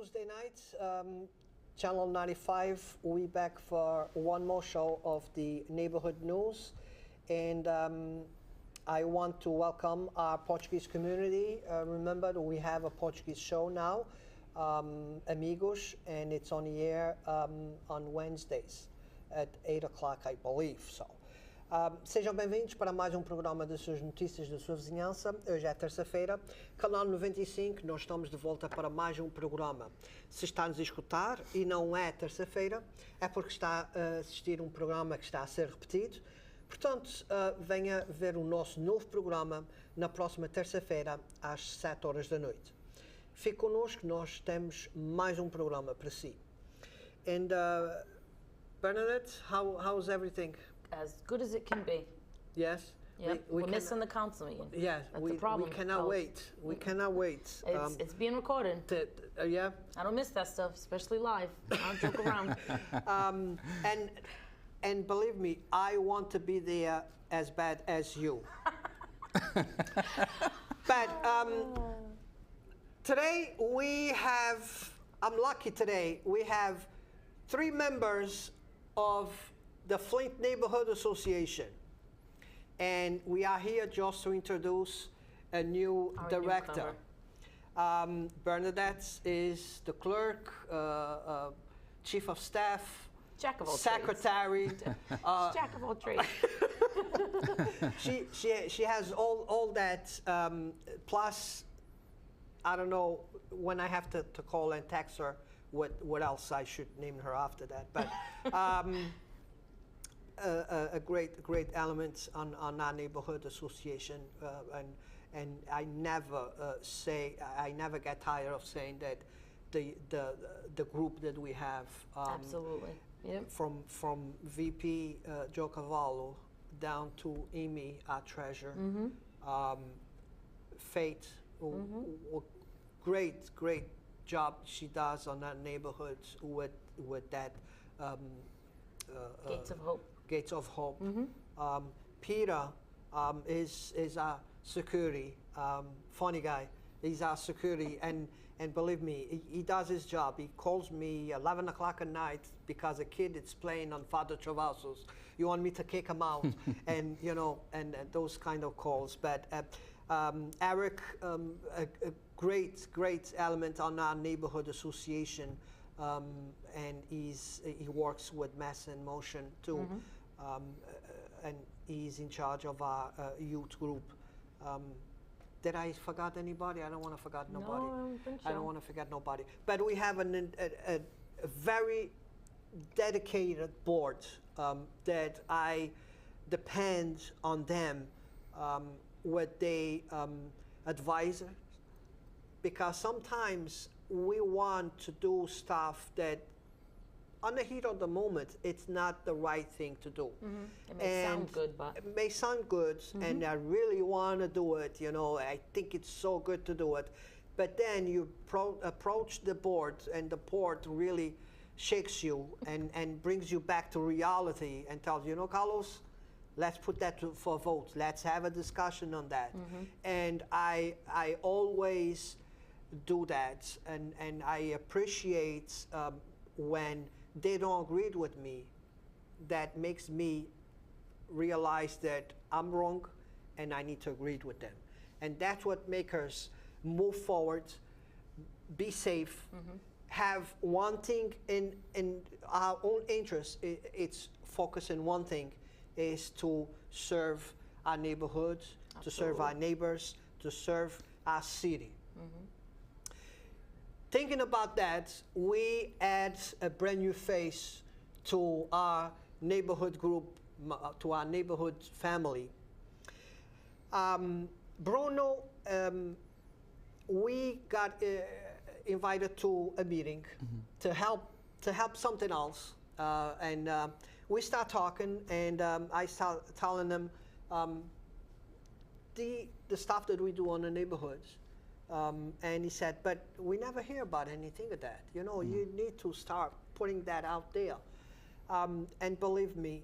Tuesday night, Channel 95. We back for one more show of the neighborhood news, and I want to welcome our Portuguese community. Remember that we have a Portuguese show now, Amigos, and it's on the air on Wednesdays at 8 o'clock, I believe. So, sejam bem-vindos para mais um programa das suas notícias da sua vizinhança. Hoje é terça-feira, canal 95, nós estamos de volta para mais um programa. Se está-nos a escutar e não é terça-feira, é porque está a assistir um programa que está a ser repetido. Portanto, venha ver o nosso novo programa na próxima terça-feira, às 7 horas da noite. Fique connosco, nós temos mais um programa para si. And Bernadette, how's everything? As good as it can be. Yes. Yep. We're missing the council meeting. Yes, That's the problem. We cannot wait. We cannot wait. It's being recorded. Yeah. I don't miss that stuff, especially live. I don't joke around. And believe me, I want to be there as bad as you. But today we have, I'm lucky today, we have 3 members of the Flint Neighborhood Association. And we are here just to introduce a new director. Bernadette is the clerk, chief of staff, Jack of all secretary. Jack of all trades. she has all that, plus, I don't know when I have to call and text her what else I should name her after that. But a great element on our neighborhood association, and I never get tired of saying that the group that we have, Absolutely. Yep. from VP Joe Cavallo down to Amy, our treasurer, Faith, great job she does on that neighborhood with that Gates of Hope. Gates of Hope. Peter is our security, funny guy. He's our security, and believe me, he does his job. He calls me 11 o'clock at night because a kid is playing on Father Travassos. You want me to kick him out, and you know, and those kind of calls. But Eric, a great element on our neighborhood association, and he works with Mass in Motion too, and he's in charge of our youth group. Did I forget anybody? I don't want to forget nobody. No, I don't think so. I don't want to forget nobody. But we have a very dedicated board that I depend on them with they advise, because sometimes we want to do stuff that on the heat of the moment it's not the right thing to do. It may sound good, but it may sound good, and I really want to do it, you know, I think it's so good to do it, but then you approach the board and the board really shakes you and brings you back to reality and tells you, know, Carlos, let's put that for a vote, let's have a discussion on that. And I always do that, and I appreciate when they don't agree with me. That makes me realize that I'm wrong and I need to agree with them. And that's what makes us move forward, be safe, have one thing in our own interest. It's focus in one thing, is to serve our neighborhoods, to serve our neighbors, to serve our city. Thinking about that, we add a brand new face to our neighborhood group, to our neighborhood family. Bruno, we got invited to a meeting to help something else, and we start talking, and I start telling them the stuff that we do on the neighborhoods. And he said, but we never hear about anything of that. You know, you need to start putting that out there. And believe me,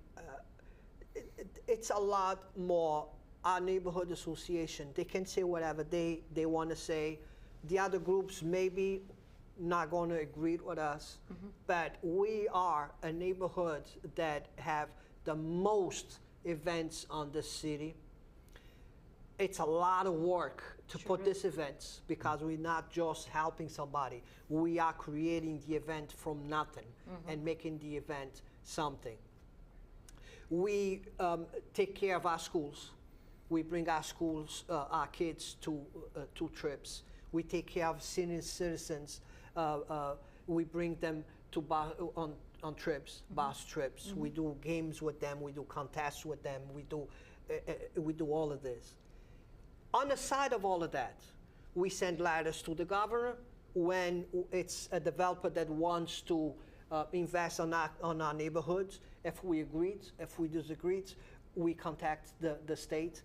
it's a lot more. Our neighborhood association, they can say whatever they want to say. The other groups maybe not going to agree with us, but we are a neighborhood that have the most events on the city. It's a lot of work to put these events because we're not just helping somebody. We are creating the event from nothing and making the event something. We take care of our schools. We bring our schools, our kids to trips. We take care of senior citizens. We bring them to on trips, bus trips. We do games with them. We do contests with them. We do all of this. On the side of all of that, we send letters to the governor when it's a developer that wants to invest on our neighborhoods. If we agreed, if we disagreed, we contact the state.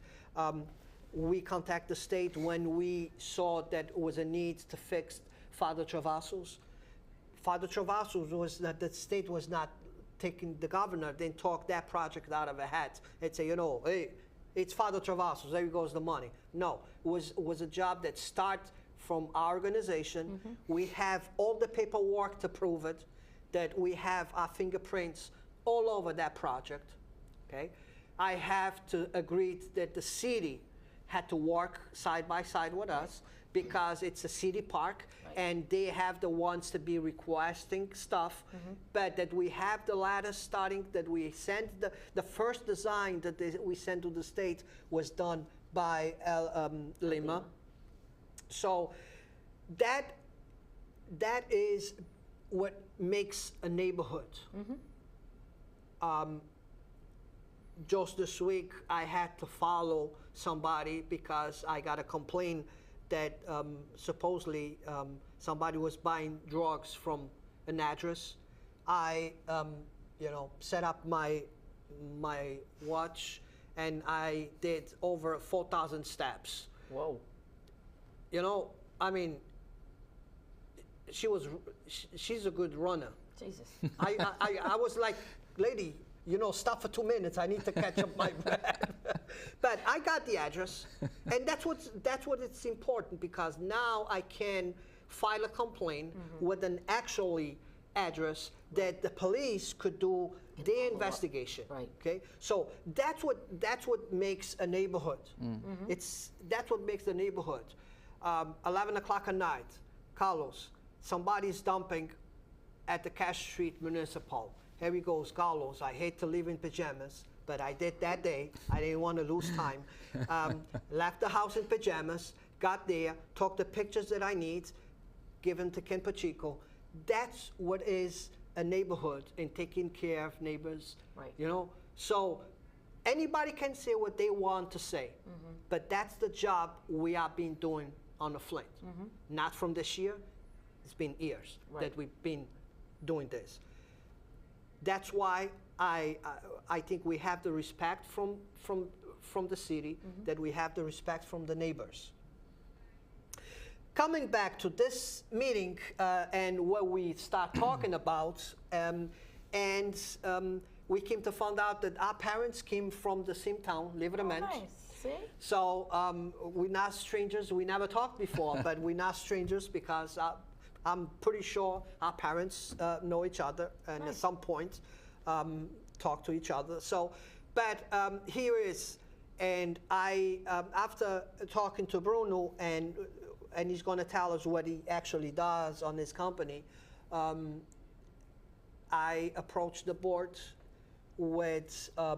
We contact the state when we saw that there was a need to fix Father Travassos. Father Travassos was that the state was not taking the governor, then talk that project out of a hat and say, hey, it's Father Travassos, there goes the money. No, it was a job that started from our organization. We have all the paperwork to prove it, that we have our fingerprints all over that project, okay? I have to agree that the city had to work side by side with us because it's a city park and they have the ones to be requesting stuff, but that we have the ladder starting, that we sent the first design that we sent to the state was done by Lima. So that is what makes a neighborhood. Just this week, I had to follow somebody because I got a complaint that supposedly somebody was buying drugs from an address. I, set up my watch and I did over 4,000 steps. Whoa. I mean, she's a good runner. Jesus. I was like, lady, stop for 2 minutes. I need to catch up my breath. But I got the address, and that's what it's important because now I can file a complaint with an actually address that the police could do their investigation. Right. Okay. So that's what makes a neighborhood. That's what makes the neighborhood. 11 o'clock at night, Carlos, somebody's dumping at the Cash Street Municipal. Here he goes, Carlos. I hate to leave in pajamas, but I did that day. I didn't want to lose time. Left the house in pajamas, got there, took the pictures that I need, give them to Ken Pacheco. That's what is a neighborhood and taking care of neighbors. Right. So anybody can say what they want to say, but that's the job we have been doing on the Flint. Not from this year. It's been years that we've been doing this. That's why I think we have the respect from the city, that we have the respect from the neighbors. Coming back to this meeting and what we start talking about, we came to find out that our parents came from the same town, Livramento. Nice. See? So we're not strangers. We never talked before, but we're not strangers because I'm pretty sure our parents know each other and at some point talk to each other. So, but here is, and I, after talking to Bruno, and he's going to tell us what he actually does on his company, I approached the board with a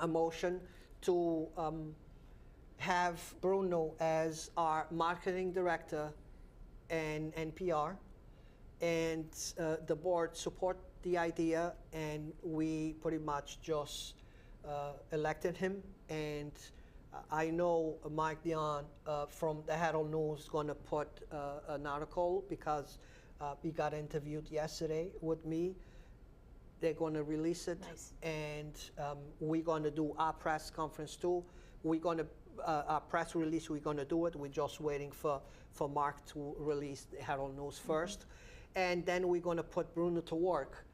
motion to have Bruno as our marketing director and PR, and the board support the idea, and we pretty much just elected him. And I know Mike Dion from the Herald News is going to put an article because he got interviewed yesterday with me. They're going to release it, and we're going to do our press conference too. We're going to our press release. We're going to do it. We're just waiting for Mark to release the Herald News first, and then we're going to put Bruno to work.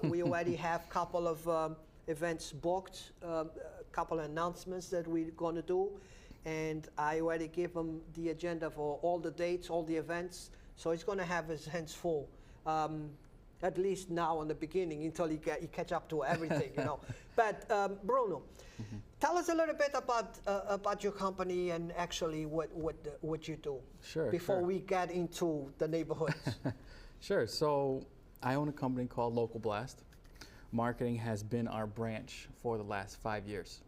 We already have a couple of events booked, a couple of announcements that we're going to do, and I already gave him the agenda for all the dates, all the events. So he's going to have his hands full, at least now in the beginning until he catch up to everything, you know. But Bruno, tell us a little bit about your company and actually what you do. Sure. Before we get into the neighborhoods. Sure. So I own a company called Local Blast. Marketing has been our branch for the last 5 years.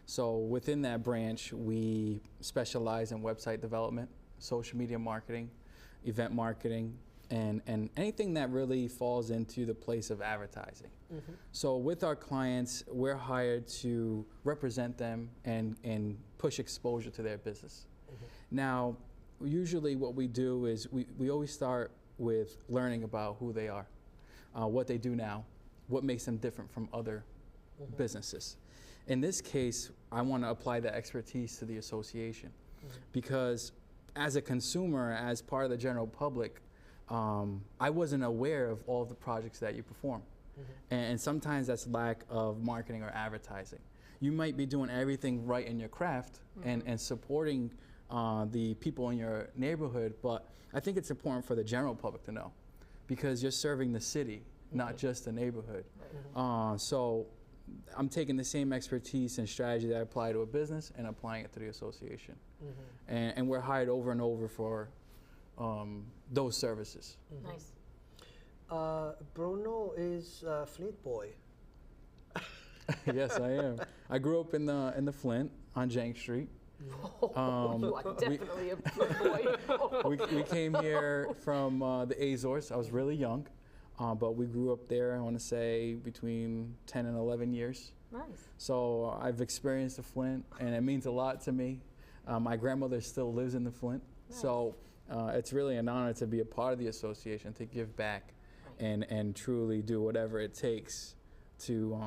So within that branch, we specialize in website development, social media marketing, event marketing, and anything that really falls into the place of advertising. So with our clients, we're hired to represent them and push exposure to their business. Now, usually what we do is we always start with learning about who they are, what they do now, what makes them different from other businesses. In this case, I want to apply that expertise to the association because as a consumer, as part of the general public, I wasn't aware of all the projects that you perform. And sometimes that's lack of marketing or advertising. You might be doing everything right in your craft and supporting the people in your neighborhood, but I think it's important for the general public to know because you're serving the city, not just the neighborhood. So I'm taking the same expertise and strategy that I apply to a business and applying it to the association. And we're hired over and over for those services. Nice. Bruno is a Flint boy. Yes, I am. I grew up in the Flint on Jank Street. You are definitely a good boy. We came here from the Azores. I was really young, but we grew up there, I want to say, between 10 and 11 years. Nice. So I've experienced the Flint, and it means a lot to me. My grandmother still lives in the Flint, so it's really an honor to be a part of the association, to give back and truly do whatever it takes to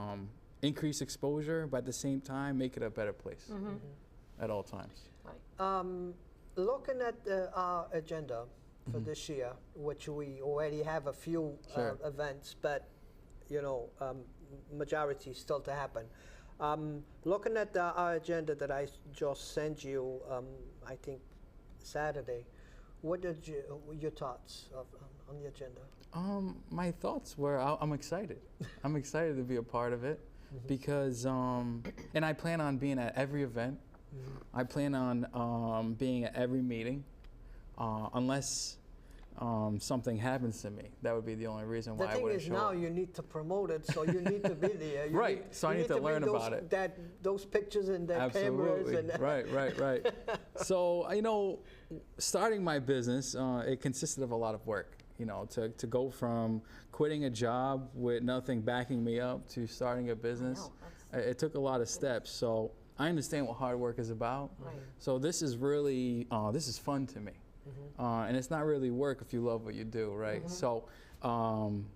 increase exposure, but at the same time, make it a better place at all times. Looking at our agenda for this year, which we already have a few events, but you know, majority still to happen. Looking at our agenda that I just sent you, I think Saturday, what did your thoughts on the agenda? My thoughts were, I'm excited. I'm excited to be a part of it because, and I plan on being at every event. I plan on being at every meeting, unless something happens to me. That would be the only reason why I wouldn't show up. The thing is now you need to promote it, so you need to be there. So I need to learn about it. Those pictures and the cameras. And Right. So, you know, starting my business, it consisted of a lot of work. You know, to go from quitting a job with nothing backing me up to starting a business, it took a lot of steps. So I understand what hard work is about. So this is really, this is fun to me. And it's not really work if you love what you do, right? So, and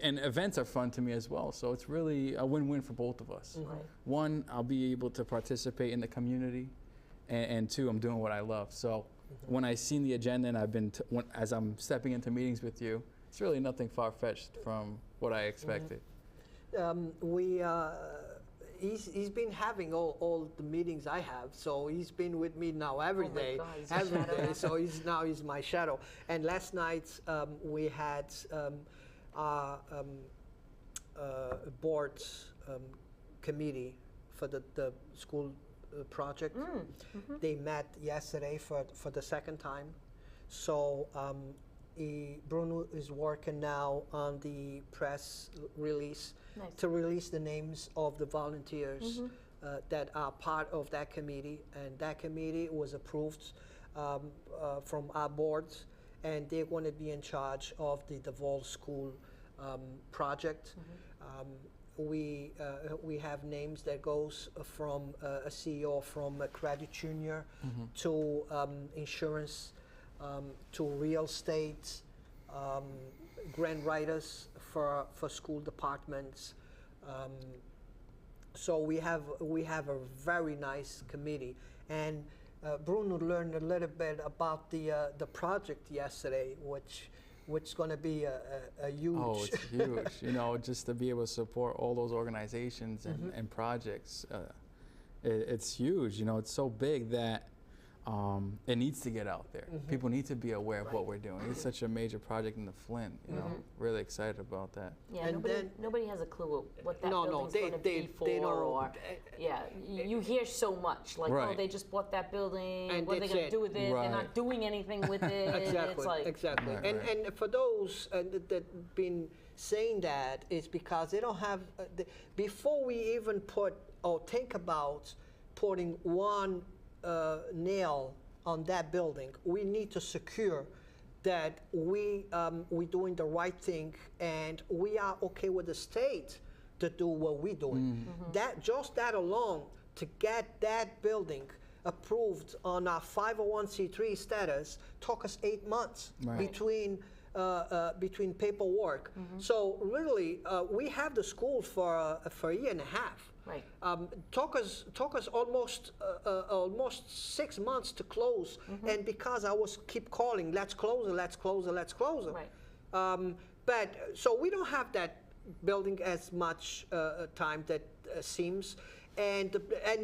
events are fun to me as well. So it's really a win-win for both of us. One, I'll be able to participate in the community, and two, I'm doing what I love. So when I seen the agenda and I've been, as I'm stepping into meetings with you, it's really nothing far-fetched from what I expected. He's been having all the meetings I have, so he's been with me now every day. So he's my shadow. And last night we had our board's committee for the school project. They met yesterday for the second time. So Bruno is working now on the press release to release the names of the volunteers that are part of that committee, and that committee was approved from our boards, and they're going to be in charge of the DeVol School project. We have names that goes from a CEO from Credit Junior to insurance, to real estate, grant writers for school departments. So we have a very nice committee, and Bruno learned a little bit about the project yesterday, which is going to be a huge. Oh, it's huge! You know, just to be able to support all those organizations and projects, it's huge. You know, it's so big that it needs to get out there. People need to be aware of what we're doing. It's such a major project in the Flint. You know, really excited about that. Yeah, And nobody has a clue what that No, building's they- going to they- be for. they don't. Or, yeah, you hear so much like, oh, Right. they just bought that building. And What are they that's going to it. do with it? Right. They're not doing anything with it. Exactly, It's like, exactly. Right, and right. and for those that been saying that is because they don't have before we even put or think about putting one nail on that building, we need to secure that we doing the right thing and we are okay with the state to do what we're doing. That alone to get that building approved on our 501c3 status took us 8 months Right. between paperwork. So really, we have the school for a year and a half. Right. Took us almost 6 months to close, and because I was keep calling, let's close it, let's close it, let's close it. Right. But so we don't have that building as much time that seems. And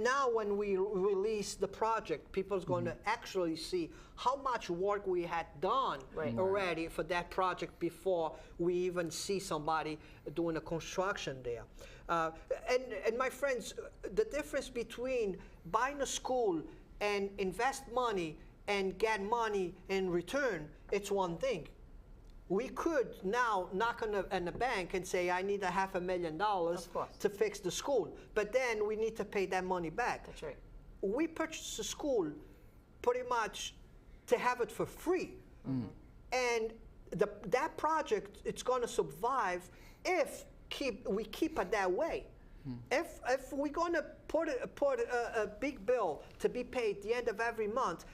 now when we release the project, people's going to actually see how much work we had done Right. already for that project before we even see somebody doing a construction there. And my friends, the difference between buying a school and invest money and get money in return, it's one thing. We could now knock on the bank and say, I need $500,000 Of course. to fix the school. But then we need to pay that money back. That's right. We purchased the school pretty much to have it for free. And that project, it's going to survive if we keep it that way. If we're going to put a big bill to be paid at the end of every month,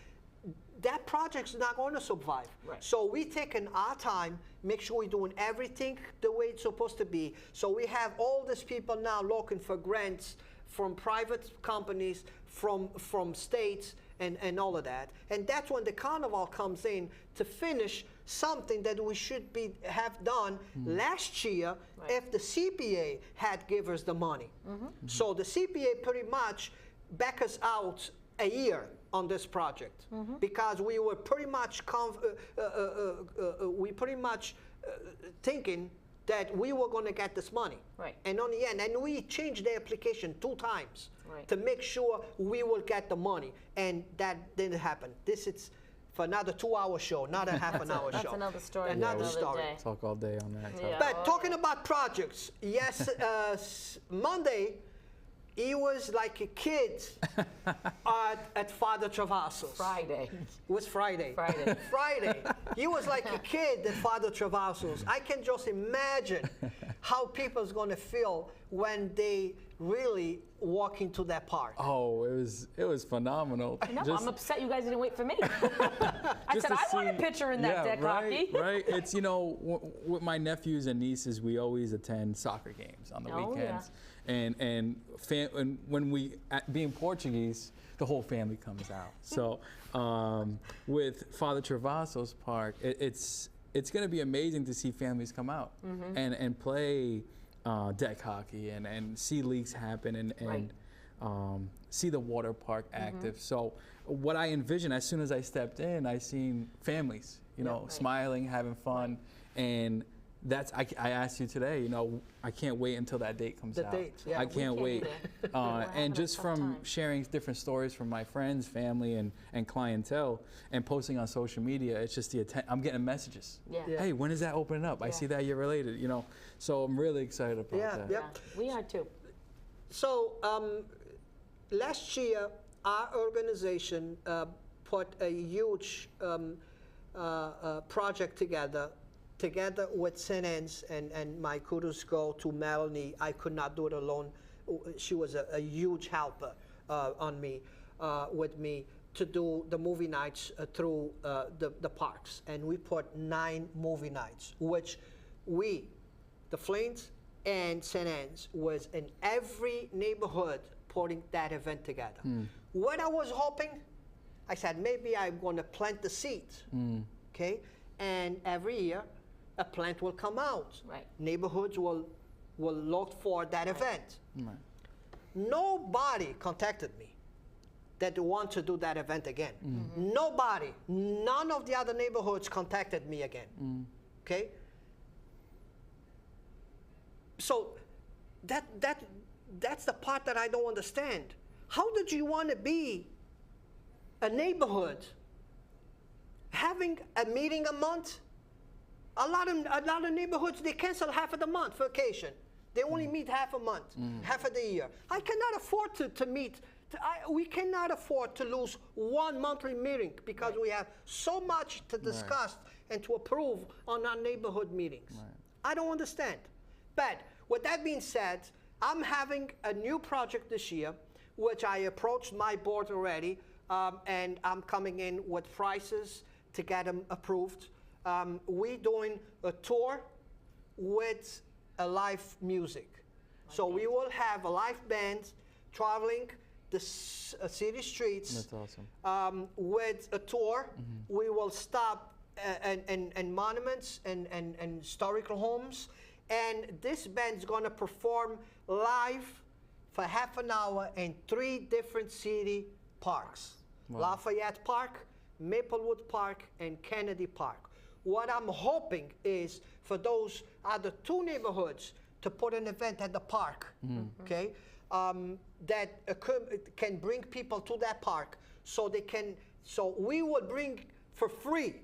that project's not going to survive. Right. So we taking our time, make sure we're doing everything the way it's supposed to be. So we have all these people now looking for grants from private companies, from states, and all of that. And that's when the carnival comes in to finish something that we should have done last year Right. if the CPA had given us the money. So the CPA pretty much back us out a year on this project because we were pretty much thinking that we were going to get this money. Right. And on the end, and we changed the application 2 times Right. to make sure we will get the money, and that didn't happen. This is for another 2-hour show, not a half an hour show. That's another story. Another for story. Day. Talk all day on that. Yeah. But talking about projects, yes, Monday, he was like a kid at Father Travaso's. Friday. It was Friday. Friday. Friday. He was like a kid at Father Travaso's. I can just imagine how people's going to feel when they really walk into that park. Oh, it was phenomenal. No, I'm upset you guys didn't wait for me. I just said, to I want a see- picture in that yeah, deck right, hockey. Right. It's, with my nephews and nieces, we always attend soccer games on the Oh, weekends. And when being Portuguese, the whole family comes out. So with Father Travaso's Park, it's going to be amazing to see families come out and play deck hockey and see leagues happen and Right. see the water park active. So what I envisioned as soon as I stepped in, I seen families, Right. smiling, having fun, and that's I asked you today. I can't wait until that date comes The out. date, yeah. I We can't can't wait. either. We're having And a just tough from time. sharing different stories from my friends, family, and clientele, and posting on social media, it's just I'm getting messages. Yeah. Yeah. Hey, when is that opening up? I Yeah. see that you're related. So I'm really excited about Yeah, that. yeah. We are too. So last year, our organization put a huge project together with Senens, and my kudos go to Melanie. I could not do it alone. She was a huge helper with me to do the movie nights through the parks. And we put 9 movie nights, which the Flint and Senens was in every neighborhood putting that event together. What I was hoping, I said, maybe I'm going to plant the seed, okay? And every year, a plant will come out. Right. Neighborhoods will look for that event. Right. Nobody contacted me. that want to do that event again. Nobody, none of the other neighborhoods contacted me again. Okay? So that's the part that I don't understand. How did you want to be a neighborhood having a meeting a month? A lot of neighborhoods, they cancel half of the month vacation. They only meet half a month, half of the year. I cannot afford to meet. We cannot afford to lose one monthly meeting because we have so much to discuss and to approve on our neighborhood meetings. I don't understand. But with that being said, I'm having a new project this year, which I approached my board already, and I'm coming in with prices to get them approved. We're doing a tour with a live music. So we will have a live band traveling the city streets. That's awesome. With a tour. We will stop and monuments and historical homes. And this band's gonna perform live for half an hour in 3 different city parks. Lafayette Park, Maplewood Park, and Kennedy Park. What I'm hoping is for those other 2 neighborhoods to put an event at the park, okay? That can bring people to that park so we will bring for free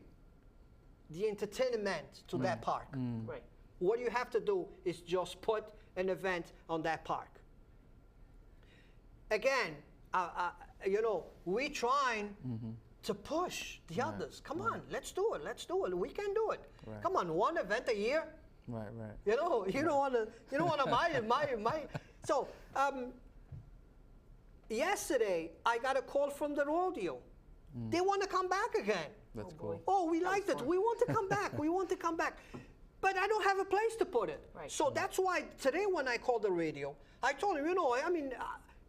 the entertainment to that park. Right. What you have to do is just put an event on that park. Again, you know, we're trying to push the others. Come on, let's do it. Let's do it. We can do it. Come on, one event a year. Right. You know, you don't want to. My. So yesterday I got a call from the rodeo. They want to come back again. That's cool. Oh, we liked it. We want to come back. We want to come back. But I don't have a place to put it. Right. So that's why today when I called the radio, I told him, you know, I mean,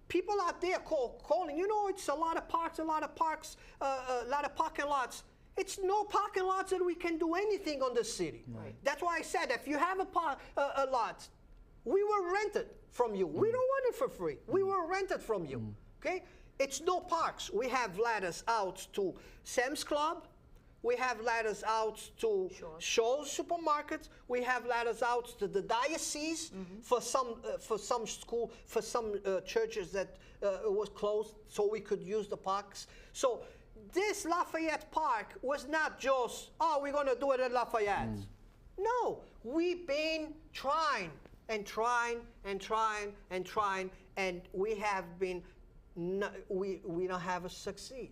people out there calling, you know, it's a lot of parks, a lot of parking lots. It's no parking lots that we can do anything on the city. Right. That's why I said, if you have a lot, we will rent it from you. We don't want it for free. We will rent it from you, okay? It's no parks. We have ladders out to Sam's Club. We have ladders out to Shaw's Supermarkets. We have ladders out to the diocese for some churches that was closed, so we could use the parks. So this Lafayette Park was not just, oh, we're going to do it at Lafayette. No, we've been trying and trying and trying and trying, and we have been, we don't have a succeed.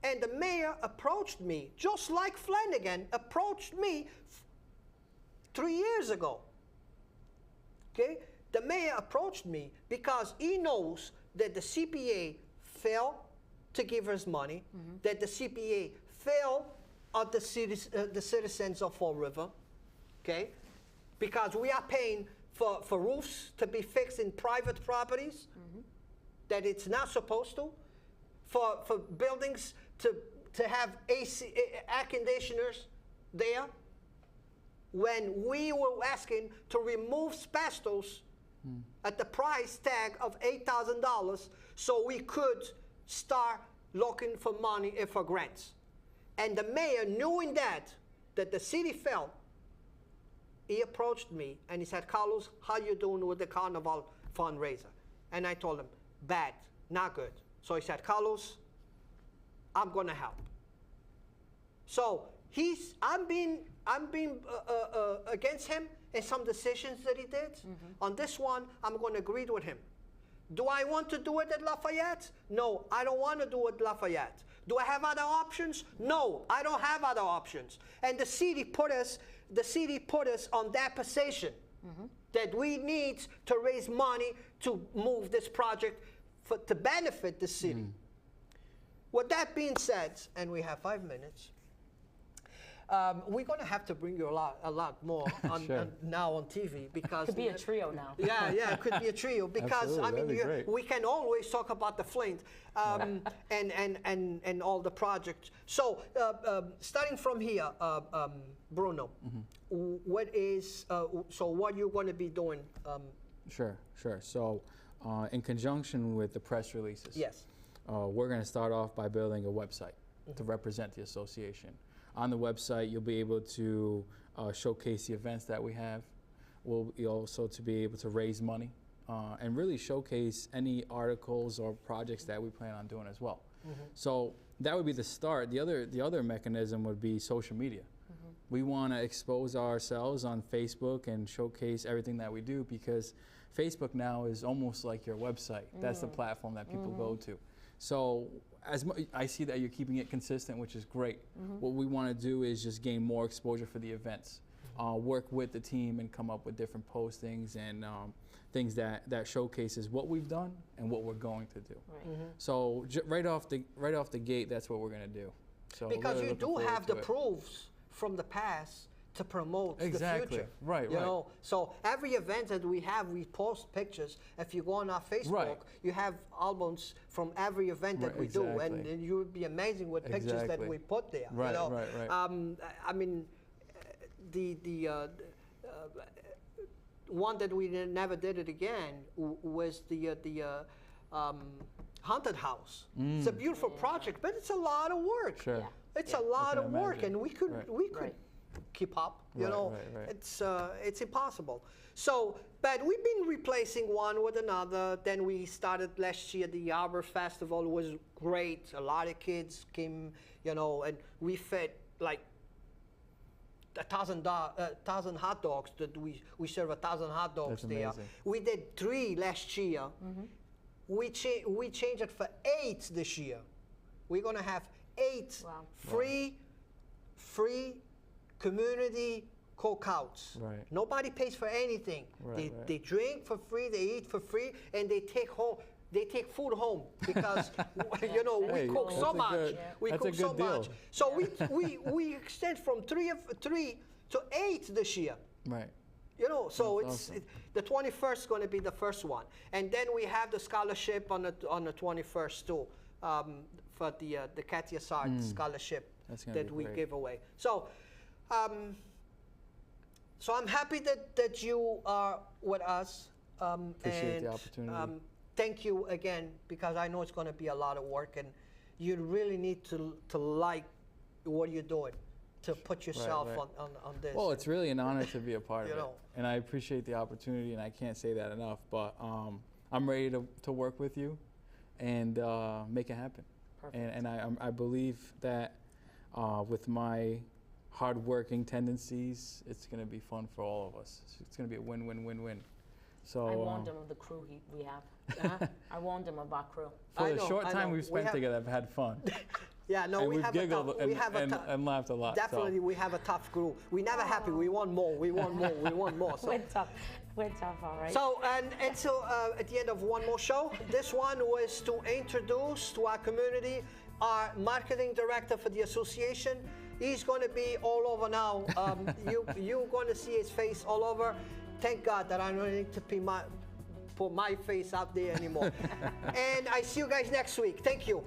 And the mayor approached me, just like Flanagan approached me 3 years ago. Okay? The mayor approached me because he knows that the CPA failed to give us money, that the CPA failed on the citizens of Fall River, okay? Because we are paying for roofs to be fixed in private properties that it's not supposed to, for buildings to have AC, air conditioners there, when we were asking to remove asbestos at the price tag of $8,000 so we could start looking for money for grants. And the mayor, knowing that the city fell, he approached me and he said, Carlos, how you doing with the carnival fundraiser? And I told him, bad, not good. So he said, Carlos, I'm gonna help. So I'm being against him in some decisions that he did. On this one, I'm gonna agree with him. Do I want to do it at Lafayette? No, I don't want to do it at Lafayette. Do I have other options? No, I don't have other options. And the city put us on that position that we need to raise money to move this project to benefit the city. With that being said, and we have 5 minutes, we're going to have to bring you a lot more now on TV because could be a trio now. Yeah, it could be a trio because I mean we can always talk about the Flint and all the projects. So starting from here, Bruno, what is what you're going to be doing? Sure. So in conjunction with the press releases. Yes. we're going to start off by building a website to represent the association. On the website, you'll be able to showcase the events that we have. We'll be also to be able to raise money and really showcase any articles or projects that we plan on doing as well. So that would be the start. The other mechanism would be social media. We want to expose ourselves on Facebook and showcase everything that we do, because Facebook now is almost like your website. That's the platform that people go to. So I see that you're keeping it consistent, which is great. What we want to do is just gain more exposure for the events, work with the team and come up with different postings and things that showcases what we've done and what we're going to do. So right off the gate, that's what we're going to do. So because you do have the proofs from the past to promote the future. Right. You know, so every event that we have, we post pictures. If you go on our Facebook, you have albums from every event that we do, and you would be amazing with pictures that we put there. Right, you know? right. I mean, the one that we never did it again was the haunted house. It's a beautiful project, but it's a lot of work. Sure. It's a lot of work, and we could keep up. You know, it's impossible. So, but we've been replacing one with another. Then we started last year. The Arbor Festival was great. A lot of kids came, you know, and we fed like 1,000 hot dogs. That we serve 1,000 hot dogs there. We did 3 last year. We changed it for 8 this year. We're gonna have 8 free community cookouts. Nobody pays for anything. They drink for free, they eat for free, and they take food home, because you know, we cook so much. We cook so much. So we extend from 3 to 8 this year. You know, so the 21st is going to be the first one, and then we have the scholarship on the 21st too, for the Katia Sard scholarship that we give away. So, so I'm happy that you are with us. Appreciate the opportunity. Thank you again, because I know it's going to be a lot of work, and you really need to like what you're doing, to put yourself on this. Well, it's really an honor to be a part of it, and I appreciate the opportunity, and I can't say that enough. But I'm ready to work with you and make it happen. And I believe that with my hard-working tendencies, it's going to be fun for all of us. It's going to be a win-win-win-win. So I warned him of the crew we have. I warned him of our crew. For the short time we've spent together, I've had fun. Yeah, no, and we have giggled and laughed a lot. Definitely, we have a tough crew. We're never happy. We want more. We want more. We want more. So. We're tough. We're tough, all right. So, and so at the end of one more show, this one was to introduce to our community our marketing director for the association. He's going to be all over now. You're going to see his face all over. Thank God that I don't need to put my face out there anymore. And I see you guys next week. Thank you.